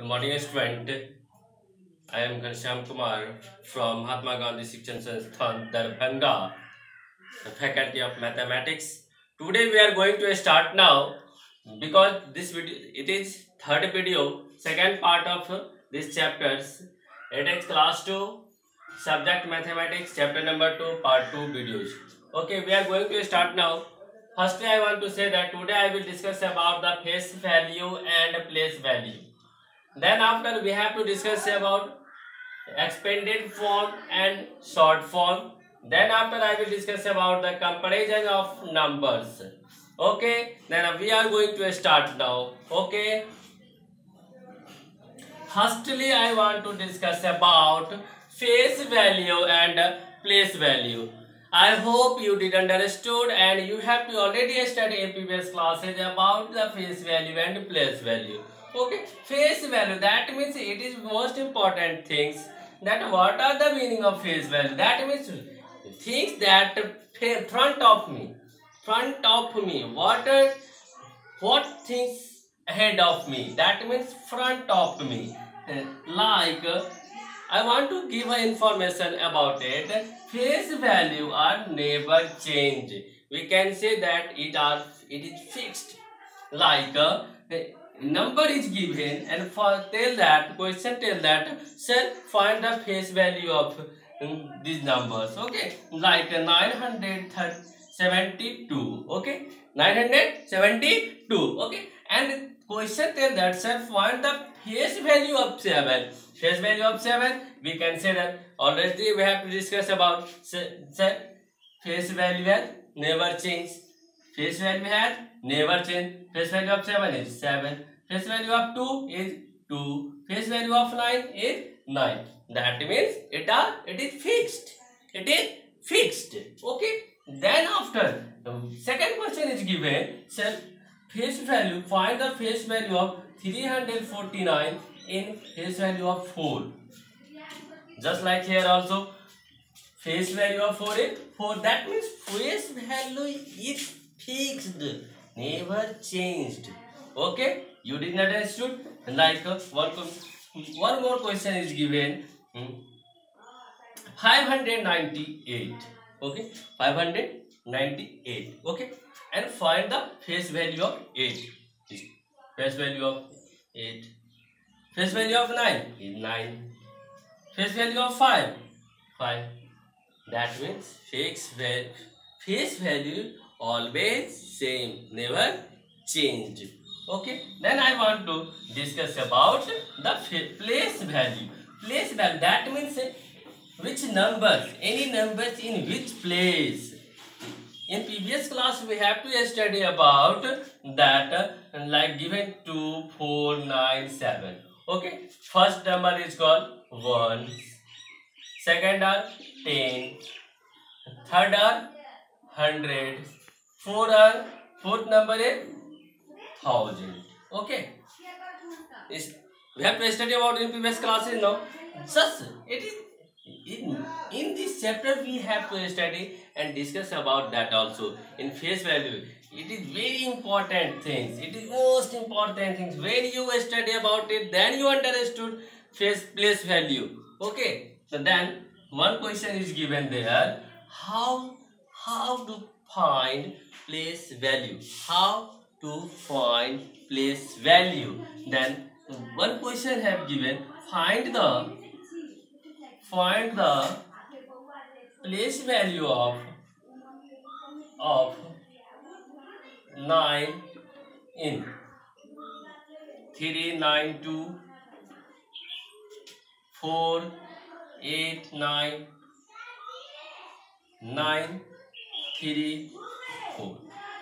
Good morning, student. I am Ghanshyam Kumar from Mahatma Gandhi Shikshan Sansthan, Darbhanga, the Faculty of Mathematics. Today we are going to start now because this video it is third video, second part of this chapters. It is class 2, subject mathematics, chapter number 2, part 2 videos. Okay, we are going to start now. Firstly, I want to say that today I will discuss about the face value and place value. Then after we have to discuss about expanded form and short form. Then after I will discuss about the comparison of numbers. Okay, then we are going to start now. Okay. Firstly, I want to discuss about face value and place value. I hope you did understood and you have to already study in previous classes about the face value and place value. Okay, face value, that means it is most important things. That what are the meaning of face value? That means things that front of me. What things ahead of me? That means front of me. Like I want to give information about it. Face value are never change. We can say that it is fixed. Like number is given and for tell that question tell that sir find the face value of these numbers. Okay, like 972. Okay, 972. Okay, and question tell that sir find the face value of 7. Face value of 7, we can say that already we have to discuss about sir face value has never changed. Face value has never changed. Face value of 7 is 7. Face value of 2 is 2. Face value of 9 is 9. That means it is fixed. It is fixed. Okay. Then after the second question is given. So face value, find the face value of 349 in face value of 4. Just like here also, face value of 4 is 4. That means face value is fixed, never changed. Okay, you did not understood. Like one more question is given. 598. Okay, 598. Okay, and find the face value of 8. Face value of 8. Face value of 9 is 9. Face value of 5, 5. That means face value always same, never change. Okay. Then I want to discuss about the place value. Place value, that means which numbers, any numbers in which place. In previous class we have to study about that like given 2, 4, 9, 7. Okay. First number is called 1. Second are 10. Third are 100. Fourth number is 1000. Okay. We have to study about in previous classes now. Just it is in this chapter we have to study and discuss about that also. In face value, it is very important things. It is most important things. When you study about it, then you understood place value. Okay. So then one question is given there. How to find place value? How to find place value? Then one question have given, find the place value of 9 in 3, 9, 2, 4, 8, 9, 9, 3, 4.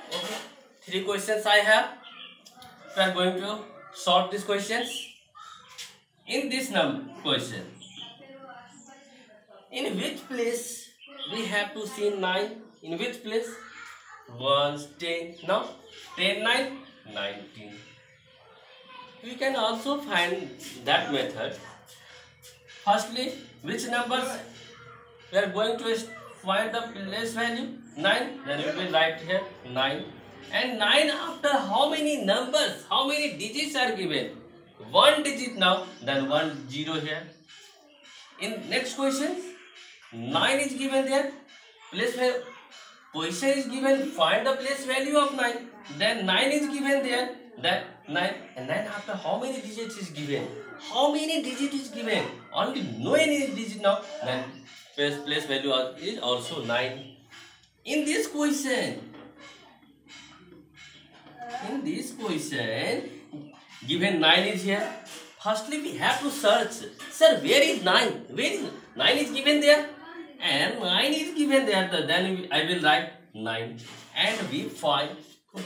Okay. 3 questions I have. We are going to solve these questions. In this question, in which place we have to see 9? In which place? 1, 10. Now 10, 9, 19. We can also find that method. Firstly, which numbers we are going to find the place value? 9. Then we will write here 9. And 9 after how many numbers, how many digits are given? one digit now, then 1 0 here. In next question, 9 is given there. Place value position is given. Find the place value of 9. Then 9 is given there. That 9 and 9 after how many digits is given? How many digit is given? Only no any digit now. Then place value is also 9. In this question, given 9 is here. Firstly, we have to search. Sir, where is 9? Where is 9 is given there? And 9 is given there. Then I will write 9. And we find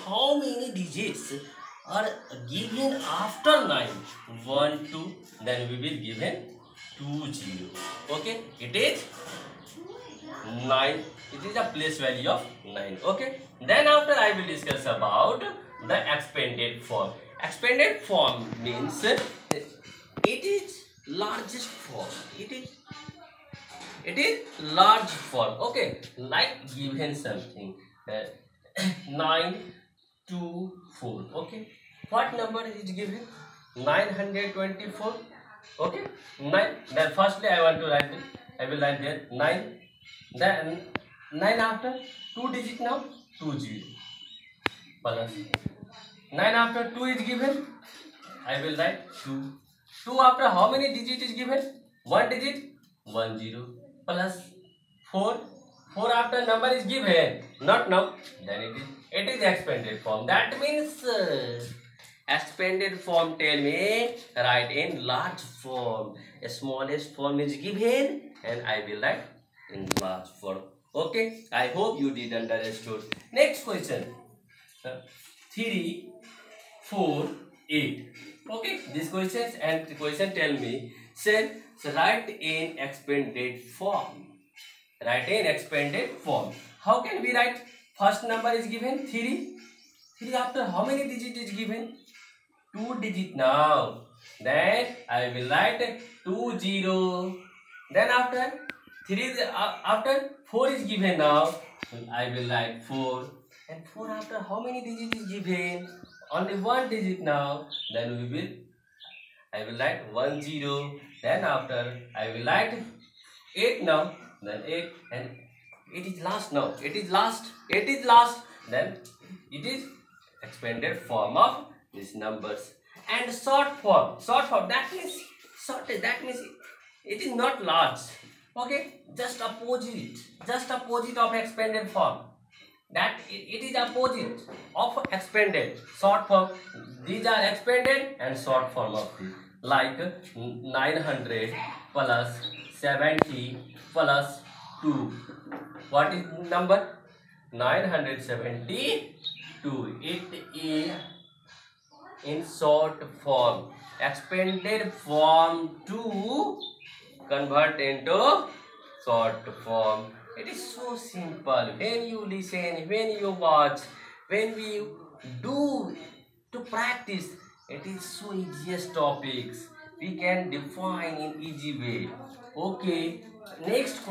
how many digits are given after 9. 1, 2. Then we will given 2, 0. Okay. It is 9. It is a place value of 9. Okay. Then after I will discuss about the expanded form. Expanded form means it is largest form. It is large form. Okay, like given something 9, 2, 4. Okay, what number is given? 924. Okay, 9. Then firstly I want to write it. I will write there 9. Then 9 after 2 digit now 2 0 plus 9 after 2 is given. I will write 2. 2 after how many digit is given? 1 digit 1 0 plus 4. 4 after number is given. Not now. Then it is expanded form. That means expanded form tell me write in large form. A smallest form is given and I will write in large form. Okay. I hope you did understood. Next question. 3, 4, 8. Okay, this questions and the question tell me, so write in expanded form. Write in expanded form. How can we write? First number is given 3. 3 after how many digit is given? 2 digit now. Then I will write 2 0. Then after 3 after 4 is given now. I will write 4. And 4 after how many digit is given? Only 1 digit now. Then I will write 1 0. Then after I will write 8 now. Then 8 and it is last now. It is last. Then it is expanded form of these numbers. And short form. That means it is not large. Okay, just opposite of expanded form. That it is opposite of expanded. Short form. These are expanded and short form of this. Like 900 plus 70 plus 2. What is number? 972. It is in short form. Expanded form to convert into short form. It is so simple. When you listen, when you watch, when we do to practice, it is so easiest topics. We can define in easy way. Okay. Next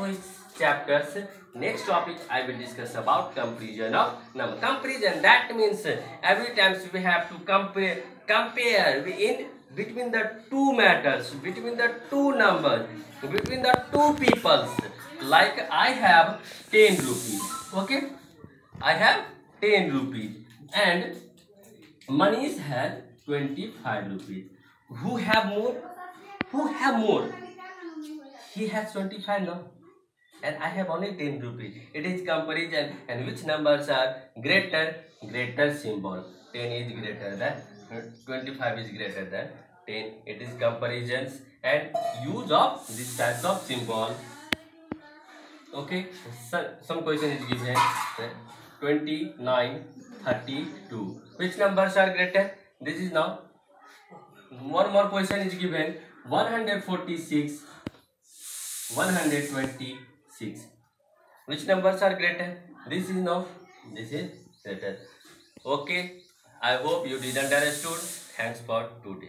chapters. Next topic I will discuss about comparison of number. Comparison, that means every time we have to compare in between the two matters, between the two numbers, between the two peoples. Like I have 10 rupees. Okay, I have 10 rupees and Manish has 25 rupees. Who have more? He has 25 now. And I have only 10 rupees. It is comparison. And which numbers are greater? Greater symbol. 10 is greater than 25 is greater than 10. It is comparisons and use of this types of symbol. Okay. Some question is given. 29, 32. Which numbers are greater? This is now. One more question is given. 146, 126. Which numbers are greater? This is now. This is greater. Okay. I hope you did understood. Thanks for today.